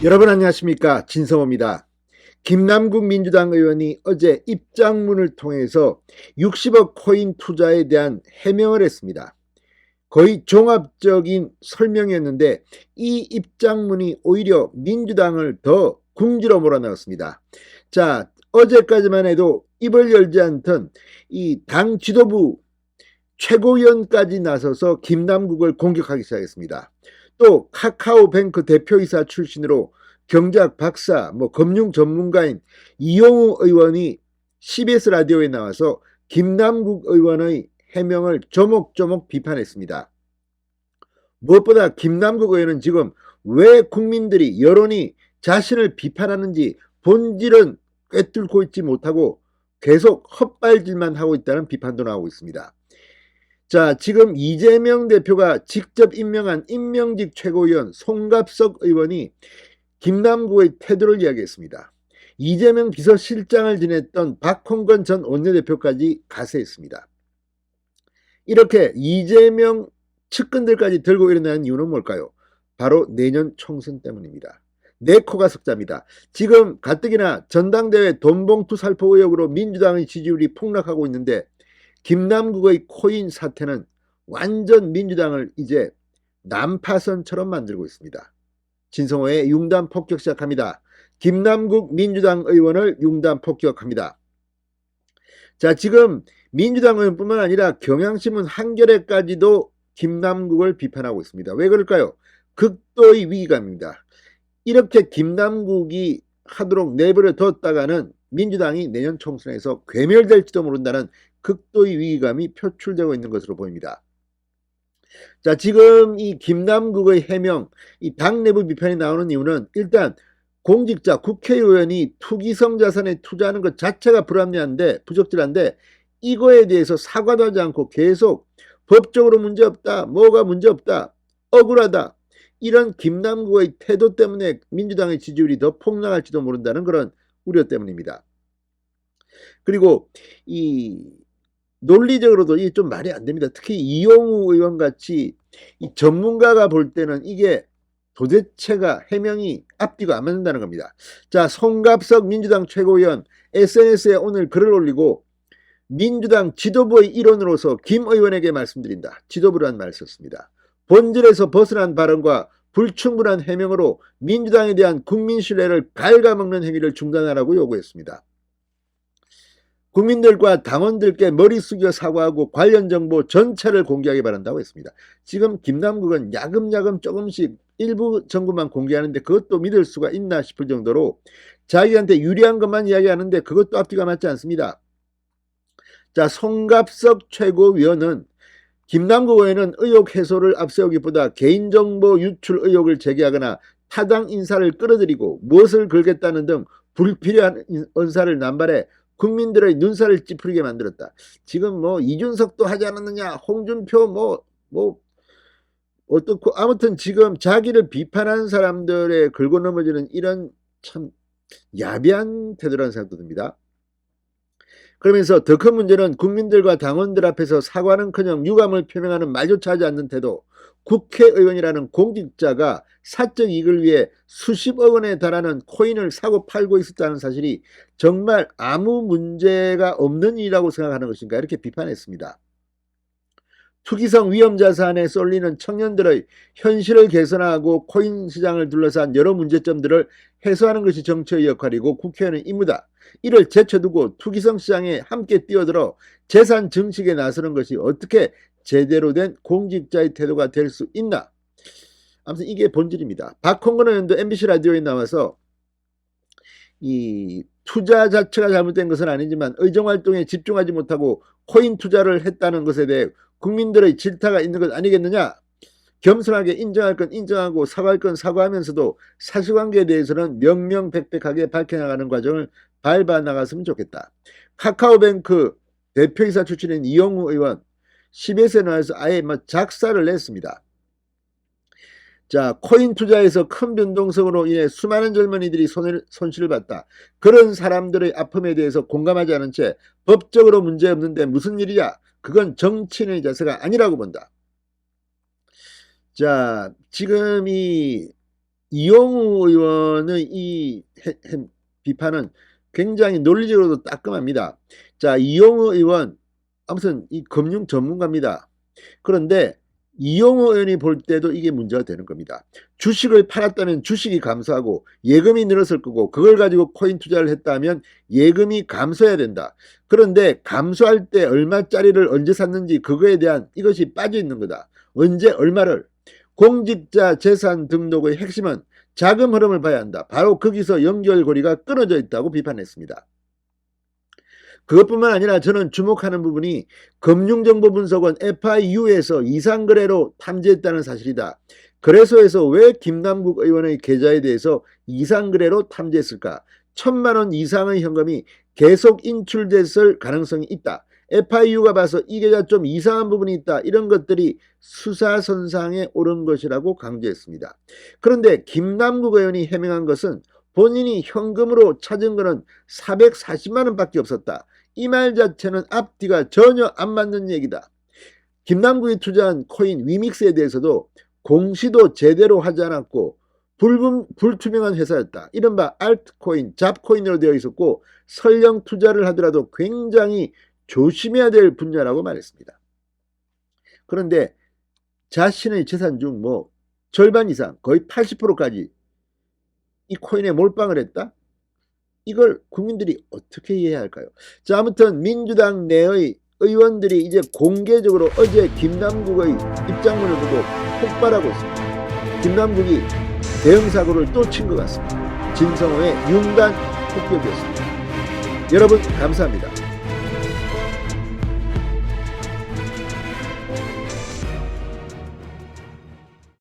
여러분 안녕하십니까, 진성호입니다. 김남국 민주당 의원이 어제 입장문을 통해서 60억 코인 투자에 대한 해명을 했습니다. 거의 종합적인 설명이었는데 이 입장문이 오히려 민주당을 더 궁지로 몰아넣었습니다. 자, 어제까지만 해도 입을 열지 않던 이 당 지도부 최고위원까지 나서서 김남국을 공격하기 시작했습니다. 또 카카오뱅크 대표이사 출신으로 경제학 박사, 금융 전문가인 이용우 의원이 CBS 라디오에 나와서 김남국 의원의 해명을 조목조목 비판했습니다. 무엇보다 김남국 의원은 지금 왜 국민들이, 여론이 자신을 비판하는지 본질은 꿰뚫고 있지 못하고 계속 헛발질만 하고 있다는 비판도 나오고 있습니다. 자, 지금 이재명 대표가 직접 임명한 임명직 최고위원 송갑석 의원이 김남국의 태도를 이야기했습니다. 이재명 비서실장을 지냈던 박홍근 전 원내대표까지 가세했습니다. 이렇게 이재명 측근들까지 들고 일어나는 이유는 뭘까요? 바로 내년 총선 때문입니다. 내 코가 석자입니다. 지금 가뜩이나 전당대회 돈봉투 살포 의혹으로 민주당의 지지율이 폭락하고 있는데 김남국의 코인 사태는 완전 민주당을 이제 난파선처럼 만들고 있습니다. 진성호의 융단 폭격 시작합니다. 김남국 민주당 의원을 융단 폭격합니다. 자, 지금 민주당 의원뿐만 아니라 경향신문 한겨레까지도 김남국을 비판하고 있습니다. 왜 그럴까요? 극도의 위기감입니다. 이렇게 김남국이 하도록 내버려 뒀다가는 민주당이 내년 총선에서 괴멸될지도 모른다는 극도의 위기감이 표출되고 있는 것으로 보입니다. 자, 지금 이 김남국의 해명, 이 당 내부 비판이 나오는 이유는 일단 공직자, 국회의원이 투기성 자산에 투자하는 것 자체가 불합리한데, 부적절한데 이거에 대해서 사과도 하지 않고 계속 법적으로 문제없다, 뭐가 문제없다, 억울하다, 이런 김남국의 태도 때문에 민주당의 지지율이 더 폭락할지도 모른다는 그런 우려 때문입니다. 그리고 이 논리적으로도 이게 좀 말이 안 됩니다. 특히 이용우 의원 같이 이 전문가가 볼 때는 이게 도대체가 해명이 앞뒤가 안 맞는다는 겁니다. 자, 송갑석 민주당 최고위원 SNS에 오늘 글을 올리고 민주당 지도부의 일원으로서 김 의원에게 말씀드린다. 지도부라는 말을 썼습니다. 본질에서 벗어난 발언과 불충분한 해명으로 민주당에 대한 국민 신뢰를 갉아먹는 행위를 중단하라고 요구했습니다. 국민들과 당원들께 머리 숙여 사과하고 관련 정보 전체를 공개하기 바란다고 했습니다. 지금 김남국은 야금야금 조금씩 일부 정보만 공개하는데 그것도 믿을 수가 있나 싶을 정도로 자기한테 유리한 것만 이야기하는데 그것도 앞뒤가 맞지 않습니다. 자, 송갑석 최고위원은 김남국 의원은 의혹 해소를 앞세우기보다 개인정보 유출 의혹을 제기하거나 타당 인사를 끌어들이고 무엇을 걸겠다는 등 불필요한 언사를 남발해 국민들의 눈살을 찌푸리게 만들었다. 지금 이준석도 하지 않았느냐, 홍준표 어떻고, 아무튼 지금 자기를 비판하는 사람들의 긁고 넘어지는 이런 참 야비한 태도라는 생각도 듭니다. 그러면서 더 큰 문제는 국민들과 당원들 앞에서 사과는커녕 유감을 표명하는 말조차 하지 않는 태도. 국회의원이라는 공직자가 사적 이익을 위해 수십억 원에 달하는 코인을 사고 팔고 있었다는 사실이 정말 아무 문제가 없는 일이라고 생각하는 것인가, 이렇게 비판했습니다. 투기성 위험자산에 쏠리는 청년들의 현실을 개선하고 코인 시장을 둘러싼 여러 문제점들을 해소하는 것이 정치의 역할이고 국회의원의 임무다. 이를 제쳐두고 투기성 시장에 함께 뛰어들어 재산 증식에 나서는 것이 어떻게 제대로 된 공직자의 태도가 될 수 있나. 아무튼 이게 본질입니다. 박홍근 의원도 MBC 라디오에 나와서 이 투자 자체가 잘못된 것은 아니지만 의정활동에 집중하지 못하고 코인 투자를 했다는 것에 대해 국민들의 질타가 있는 것 아니겠느냐. 겸손하게 인정할 건 인정하고 사과할 건 사과하면서도 사실관계에 대해서는 명명백백하게 밝혀나가는 과정을 밟아 나갔으면 좋겠다. 카카오뱅크 대표이사 출신인 이용우 의원 CBS에 나와서 아예 작사를 냈습니다. 자, 코인 투자에서 큰 변동성으로 인해 수많은 젊은이들이 손실을 봤다. 그런 사람들의 아픔에 대해서 공감하지 않은 채 법적으로 문제없는데 무슨 일이냐? 그건 정치인의 자세가 아니라고 본다. 자, 지금 이 이용우 의원의 이 비판은 굉장히 논리적으로도 따끔합니다. 자, 이용우 의원 아무튼 이 금융 전문가입니다. 그런데 이용우 의원이 볼 때도 이게 문제가 되는 겁니다. 주식을 팔았다면 주식이 감소하고 예금이 늘었을 거고, 그걸 가지고 코인 투자를 했다면 예금이 감소해야 된다. 그런데 감소할 때 얼마짜리를 언제 샀는지 그거에 대한 이것이 빠져 있는 거다. 언제 얼마를. 공직자 재산 등록의 핵심은 자금 흐름을 봐야 한다. 바로 거기서 연결고리가 끊어져 있다고 비판했습니다. 그것뿐만 아니라 저는 주목하는 부분이 금융정보분석원 FIU에서 이상거래로 탐지했다는 사실이다. 거래소에서 왜 김남국 의원의 계좌에 대해서 이상거래로 탐지했을까? 1,000만 원 이상의 현금이 계속 인출됐을 가능성이 있다. FIU가 봐서 이 계좌 좀 이상한 부분이 있다. 이런 것들이 수사선상에 오른 것이라고 강조했습니다. 그런데 김남국 의원이 해명한 것은 본인이 현금으로 찾은 것은 440만 원밖에 없었다. 이 말 자체는 앞뒤가 전혀 안 맞는 얘기다. 김남국이 투자한 코인 위믹스에 대해서도 공시도 제대로 하지 않았고 불투명한 회사였다. 이른바 알트코인, 잡코인으로 되어 있었고 설령 투자를 하더라도 굉장히 조심해야 될 분야라고 말했습니다. 그런데 자신의 재산 중 절반 이상, 거의 80%까지 이 코인에 몰빵을 했다? 이걸 국민들이 어떻게 이해해야 할까요? 자, 아무튼 민주당 내의 의원들이 이제 공개적으로 어제 김남국의 입장문을 보고 폭발하고 있습니다. 김남국이 대응사고를 또 친 것 같습니다. 진성호의 윤단 폭격이었습니다. 여러분 감사합니다.